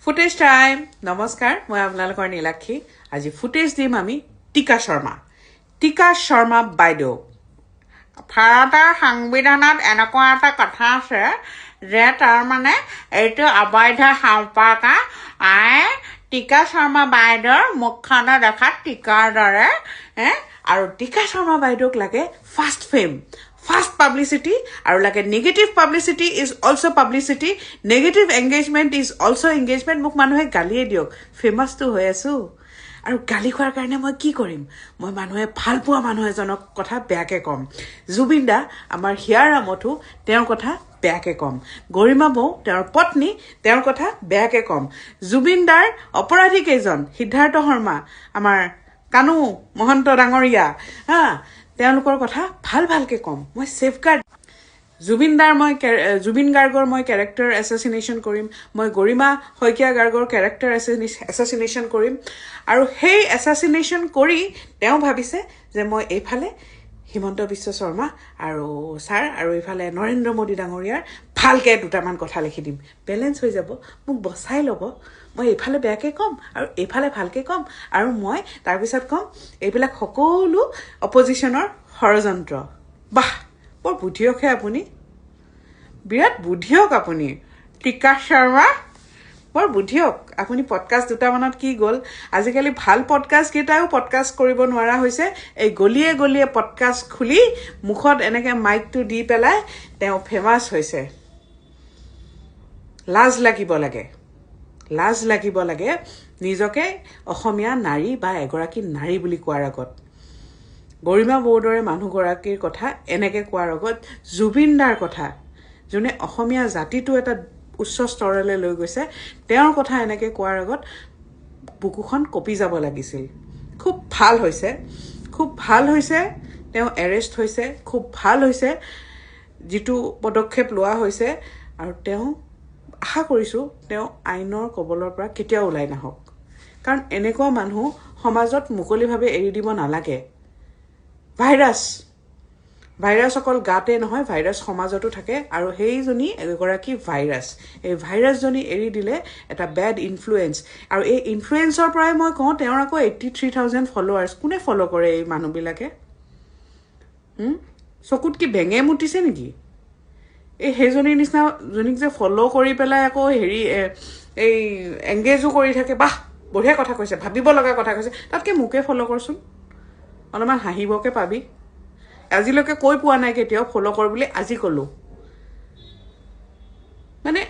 Footage time নমস্কাৰ মই আপোনালোকৰ নীলাক্ষী আজি ফুটেজ দিম আমি টিকা শৰ্মা বাইদেউ ভাৰতৰ সংবিধানত এনেকুৱা এটা কথা আছে যে তাৰ মানে এইটো অবৈধ সম্পৰ্ক টিকা শৰ্মা বাইদেউৰ মুখখনৰ দেখাত টিকাৰ দৰে আৰু টিকা শৰ্মা বাইদেউক লাগে fast fame Fast publicity, or like a negative publicity is also publicity. Negative engagement is also engagement. Muk manuhe galie diok. Famous to hoye asu. Aru gali khwar karone moi ki korim? Moi manuhe bhal pua manuhe jonok kotha beake kom. Zubinda amar hiara mothu teor kotha beake kom. Gorima bo teor potni teor kotha beake kom. Zubindar oporadhi kejon Siddhartha Sharma amar Kanu Mohanto Dangoria তেওঁলোকৰ কথা ভালকে কম মই সেফগাৰ্ড জুবিন গাৰ্গৰ মই character এছাসিনেশন কৰিম মই গৰিমা শইকীয়া গাৰ্গৰ character এছাসিনেশন কৰিম আৰু সেই এছাসিনেশন কৰি তেওঁ ভাবিছে যে মই এইফালে হিমন্ত বিশ্ব শৰ্মা আৰু স্যাৰ আৰু এইফালে নৰেন্দ্ৰ মোদী ডাঙৰীয়াৰ ভালকে দুটামান কথা লিখি দিম বেলেন্স হৈ যাব মোক বচাই ল'ব মই এইফালে বেয়াকে কম আৰু এইফালে ভালকে কম আৰু মই তাৰ পিছত কম এইবিলাক সকলো অপজিশনৰ ষড়যন্ত্ৰ বাহ বৰ বুদ্ধিয়কহে আপুনি বিৰাট বুদ্ধিয়ক আপুনি টিকা শৰ্মা বৰ বুদ্ধিয়ক আপুনি পডকাষ্ট দুটামানত কি গ'ল আজিকালি ভাল পডকাষ্ট কেইটাও পডকাষ্ট কৰিব নোৱাৰা হৈছে এই গলিয়ে পডকাষ্ট খুলি মুখত এনেকে মাইকটো দি পেলাই তেওঁ ফেমাস হৈছে লাজ লাগিব লাগে নিজকে অসমীয়া নাৰী বা এগৰাকী নাৰী বুলি কোৱাৰ আগত গৰিমা বৌদৰে মানুহগৰাকীৰ কথা এনেকে কোৱাৰ আগত জুবিনদাৰ কথা যোনে অসমীয়া জাতিটো এটা উচ্চ স্তৰলৈ লৈ গৈছে তেওঁৰ কথা এনেকে কোৱাৰ আগত বুকুখন কপি যাব লাগিছিল খুব ভাল হৈছে তেওঁ এৰেষ্ট হৈছে খুব ভাল হৈছে যিটো পদক্ষেপ লোৱা হৈছে আৰু তেওঁ আশা কৰিছো তেওঁ আইনৰ কবলৰ পৰা কেতিয়াও ওলাই নাহক কাৰণ এনেকুৱা মানুহ সমাজত মুকলিভাৱে এৰি দিব নালাগে ভাইৰাছ অকল গাতে নহয় ভাইৰাছ সমাজতো থাকে আৰু সেইজনী এগৰাকী ভাইৰাছ এই ভাইৰাছজনী এৰি দিলে এটা বেড ইনফ্লুৱেন্স আৰু এই ইনফ্লুৱেন্সৰ পৰাই মই কওঁ তেওঁৰ আকৌ 83,000 ফলোৱাৰ্স কোনে ফলো কৰে এই মানুহবিলাকে চকুত কি বেঙে মুটিছে নেকি এই হেজনীৰ নিচিনা জনীক যে ফলো কৰি পেলাই আকৌ হেৰি এই এংগেজো কৰি থাকে বাহ বঢ়িয়া কথা কৈছে ভাবিব লগা কথা কৈছে তাতকে মোকে ফলো কৰচোন অলপমান হাঁহিবকে পাবি আজিলৈকে কৈ পোৱা নাই কেতিয়াও ফলো কৰ বুলি আজি কলো মানে